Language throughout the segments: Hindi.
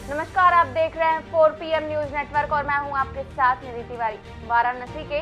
नमस्कार, आप देख रहे हैं 4 PM न्यूज नेटवर्क और मैं हूं आपके साथ निधि तिवारी। वाराणसी के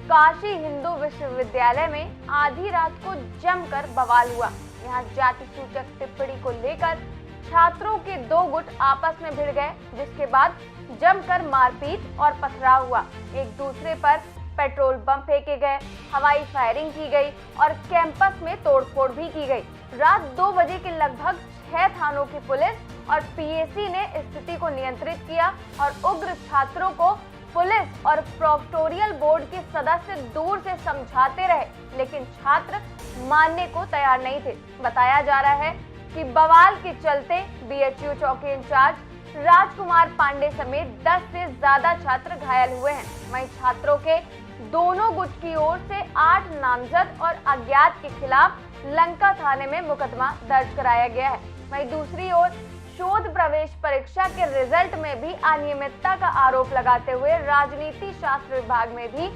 काशी हिंदू विश्वविद्यालय में आधी रात को जमकर बवाल हुआ। यहां जाति सूचक टिप्पणी को लेकर छात्रों के दो गुट आपस में भिड़ गए, जिसके बाद जमकर मारपीट और पथराव हुआ। एक दूसरे पर पेट्रोल बम फेंके गए, हवाई फायरिंग की गई और कैंपस में तोड़फोड़ भी की गई। रात 2 बजे के लगभग 6 थानों की पुलिस और पीएसी ने स्थिति को नियंत्रित किया और उग्र छात्रों को पुलिस और प्रोक्टोरियल बोर्ड के सदस्य दूर से समझाते रहे, लेकिन छात्र मानने को तैयार नहीं थे। बताया जा रहा है कि बवाल के चलते बीएचयू चौकी इंचार्ज राजकुमार पांडे समेत 10 से ज्यादा छात्र घायल हुए हैं। वहीं छात्रों के दोनों गुट की ओर से 8 नामजद और अज्ञात के खिलाफ लंका थाने में मुकदमा दर्ज कराया गया है। वहीं दूसरी ओर शोध प्रवेश परीक्षा के रिजल्ट में भी अनियमितता का आरोप लगाते हुए राजनीति शास्त्र विभाग में भी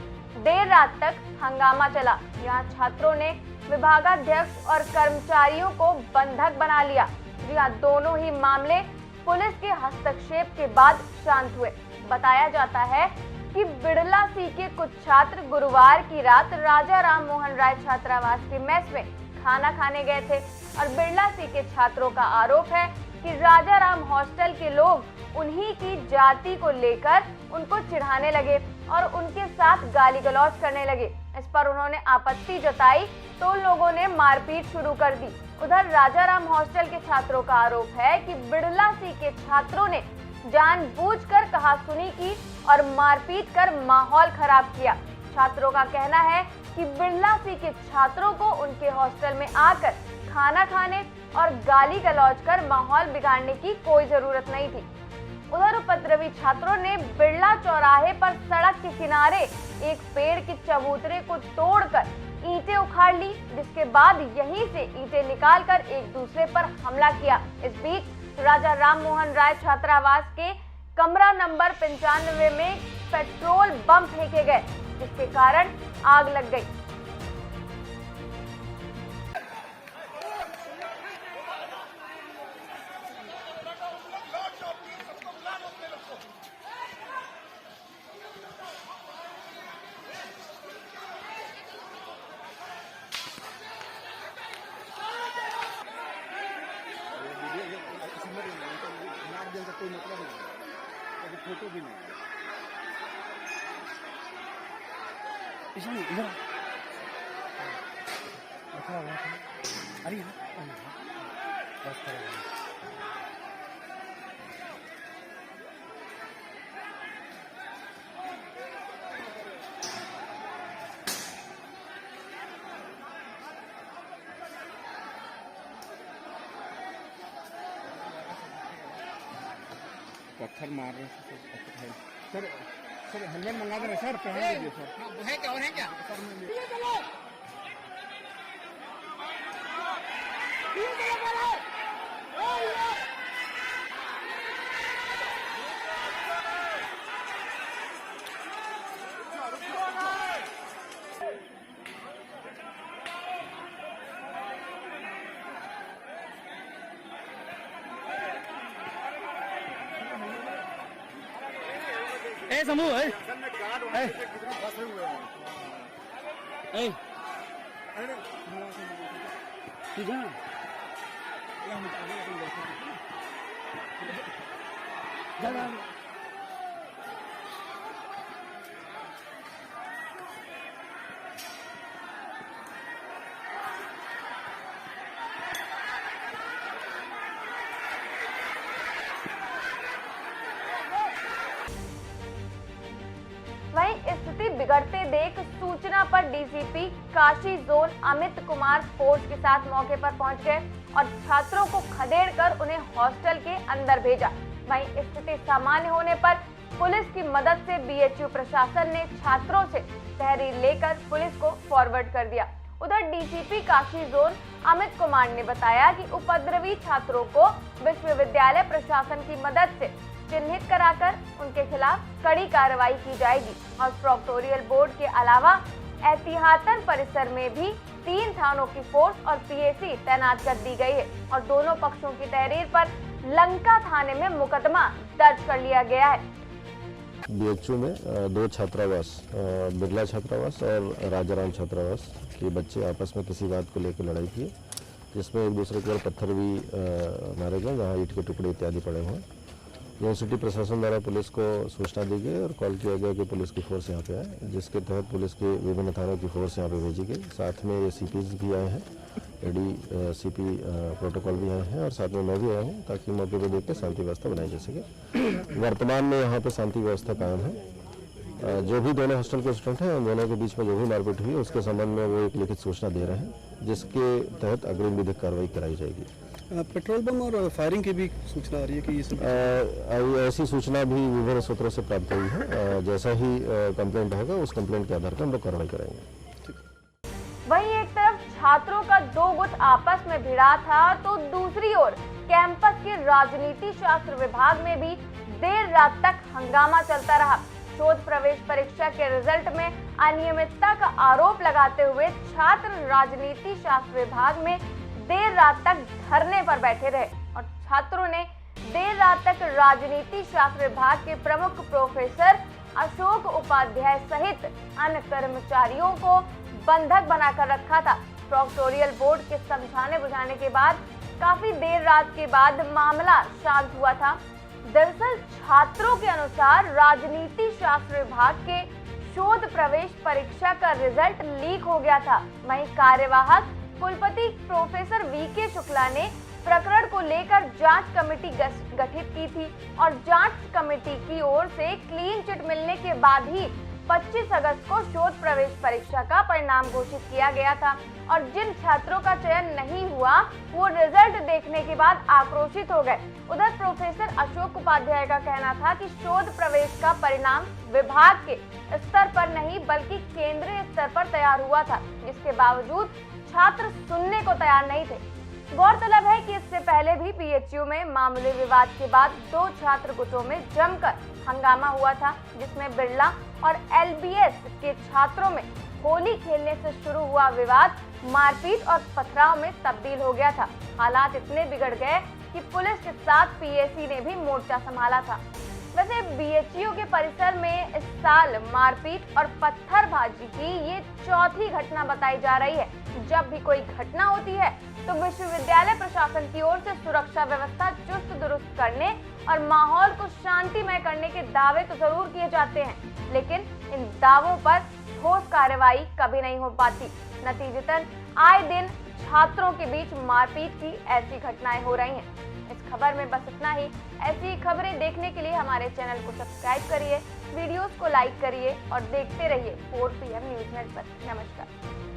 देर रात तक हंगामा चला। यहाँ छात्रों ने विभागाध्यक्ष और कर्मचारियों को बंधक बना लिया। जी हाँ, दोनों ही मामले पुलिस के हस्तक्षेप के बाद शांत हुए। बताया जाता है कि बिड़ला सी के कुछ छात्र गुरुवार की रात राजा राम मोहन राय छात्रावास के मेस में खाना खाने गए थे और बिड़ला सी के छात्रों का आरोप है कि राजा राम हॉस्टल के लोग उन्हीं की जाति को लेकर उनको चिढ़ाने लगे और उनके साथ गाली गलौज करने लगे। इस पर उन्होंने आपत्ति जताई तो लोगों ने मारपीट शुरू कर दी। उधर राजा राम हॉस्टल के छात्रों का आरोप है कि बिड़ला सी के छात्रों ने जानबूझकर कहासुनी की और मारपीट कर माहौल खराब किया। छात्रों का कहना है कि बिड़ला सी के छात्रों को उनके हॉस्टल में आकर खाना खाने और गाली गलौज कर माहौल बिगाड़ने की कोई जरूरत नहीं थी। उधर उपद्रवी छात्रों ने बिड़ला चौराहे पर सड़क के किनारे एक पेड़ के चबूतरे को तोड़कर ईंटें उखाड़ ली, जिसके बाद यहीं से ईंटें निकालकर एक दूसरे पर हमला किया। इस बीच राजा राम मोहन राय छात्रावास के कमरा नंबर 95 में पेट्रोल बम फेंके गए, जिसके कारण आग लग गई। कोई मतलब नहीं, अभी फोटो भी नहीं इसमें इधर रखा हुआ था। अरे बस पत्थर मार रहे हैं सर। सर हेलमेट मंगा दे रहे सर, पहन दीजिए सर। वो है क्या, और है क्या समूह है वहीं स्थिति बिगड़ते देख सूचना पर DCP Kashi zone Amit Kumar force के साथ मौके पर पहुंच गए और छात्रों को खदेड़कर उन्हें हॉस्टल के अंदर भेजा। वहीं स्थिति सामान्य होने पर पुलिस की मदद से बीएचयू प्रशासन ने छात्रों से तहरीर लेकर पुलिस को फॉरवर्ड कर दिया। उधर डीसीपी काशी जोन अमित कुमार ने बताया कि उपद्रवी छात्रों को विश्वविद्यालय प्रशासन की मदद से चिन्हित कराकर उनके खिलाफ कड़ी कार्रवाई की जाएगी और प्रोक्टोरियल बोर्ड के अलावा एहतियातन परिसर में भी 3 थानों की फोर्स और पीएसी तैनात कर दी गई है और दोनों पक्षों की तहरीर पर लंका थाने में मुकदमा दर्ज कर लिया गया है। बीएचयू में 2 छात्रावास, बिरला छात्रावास और राजाराम छात्रावास के बच्चे आपस में किसी बात को लेकर लड़ाई की, जिसमें एक दूसरे के ऊपर पत्थर भी मारे गए, जहां ईंट के टुकड़े इत्यादि पड़े हुए हैं। यूनिवर्सिटी प्रशासन द्वारा पुलिस को सूचना दी गई और कॉल किया गया कि पुलिस की फोर्स यहाँ पे आए, जिसके तहत पुलिस के विभिन्न थानों की फोर्स यहाँ पे भेजी गई। साथ में ये सीपीज भी आए हैं, एडीसीपी प्रोटोकॉल भी आए हैं और साथ में मैं भी आया हूँ, ताकि मौके पर देख के शांति व्यवस्था बनाई जा सके। वर्तमान में यहाँ पे शांति व्यवस्था कायम है। जो भी दोनों हॉस्टल के स्टूडेंट हैं, उन दोनों के बीच में जो भी मारपीट हुई उसके संबंध में वो एक लिखित सूचना दे रहे हैं, जिसके तहत अग्रिम विधिक कार्रवाई कराई जाएगी। पेट्रोल बम और फायरिंग की भी सूचना आ रही है कि ये सब ऐसी सूचना भी विभिन्न सूत्रों से प्राप्त हुई है। जैसा ही कंप्लेंट होगा उस कंप्लेंट के आधार पर हम लोग कार्रवाई करेंगे। वहीं एक तरफ छात्रों का 2 गुट आपस में भिड़ा था, तो दूसरी ओर कैंपस के राजनीति शास्त्र विभाग में भी देर रात तक हंगामा चलता रहा। शोध प्रवेश परीक्षा के रिजल्ट में अनियमितता का आरोप लगाते हुए छात्र राजनीति शास्त्र विभाग में देर रात तक धरने पर बैठे रहे और छात्रों ने देर रात तक राजनीति शास्त्र विभाग के प्रमुख प्रोफेसर अशोक उपाध्याय सहित अन्य कर्मचारियों को बंधक बनाकर रखा था। प्रोक्टोरियल बोर्ड के समझाने बुझाने के बाद काफी देर रात के बाद मामला शांत हुआ था। दरअसल छात्रों के अनुसार राजनीति शास्त्र विभाग के शोध प्रवेश परीक्षा का रिजल्ट लीक हो गया था। वहीं कार्यवाहक कुलपति प्रोफेसर वीके शुक्ला ने प्रकरण को लेकर जांच कमेटी गठित की थी और जांच कमेटी की ओर से क्लीन चिट मिलने के बाद ही 25 अगस्त को शोध प्रवेश परीक्षा का परिणाम घोषित किया गया था और जिन छात्रों का चयन नहीं हुआ वो रिजल्ट देखने के बाद आक्रोशित हो गए। उधर प्रोफेसर अशोक उपाध्याय का कहना था कि शोध प्रवेश का परिणाम विभाग के स्तर पर नहीं बल्कि केंद्रीय स्तर पर तैयार हुआ था, जिसके बावजूद छात्र सुनने को तैयार नहीं थे। गौरतलब है कि इससे पहले भी बीएचयू में मामूली विवाद के बाद 2 छात्र गुटों में जमकर हंगामा हुआ था, जिसमें बिरला और एलबीएस के छात्रों में होली खेलने से शुरू हुआ विवाद मारपीट और पथराव में तब्दील हो गया था। हालात इतने बिगड़ गए कि पुलिस के साथ पीएसी ने भी मोर्चा संभाला था। वैसे बीएचयू के परिसर में इस साल मारपीट और पत्थरबाजी की ये 4थी घटना बताई जा रही है। जब भी कोई घटना होती है तो विश्वविद्यालय प्रशासन की ओर से सुरक्षा व्यवस्था चुस्त दुरुस्त करने और माहौल को शांतिमय करने के दावे तो जरूर किए जाते हैं, लेकिन इन दावों पर ठोस कार्रवाई कभी नहीं हो पाती। नतीजतन आए दिन छात्रों के बीच मारपीट की ऐसी घटनाएं हो रही हैं। इस खबर में बस इतना ही। ऐसी खबरें देखने के लिए हमारे चैनल को सब्सक्राइब करिए, वीडियोस को लाइक करिए और देखते रहिए 4 PM न्यूज़ नेटवर्क। नमस्कार।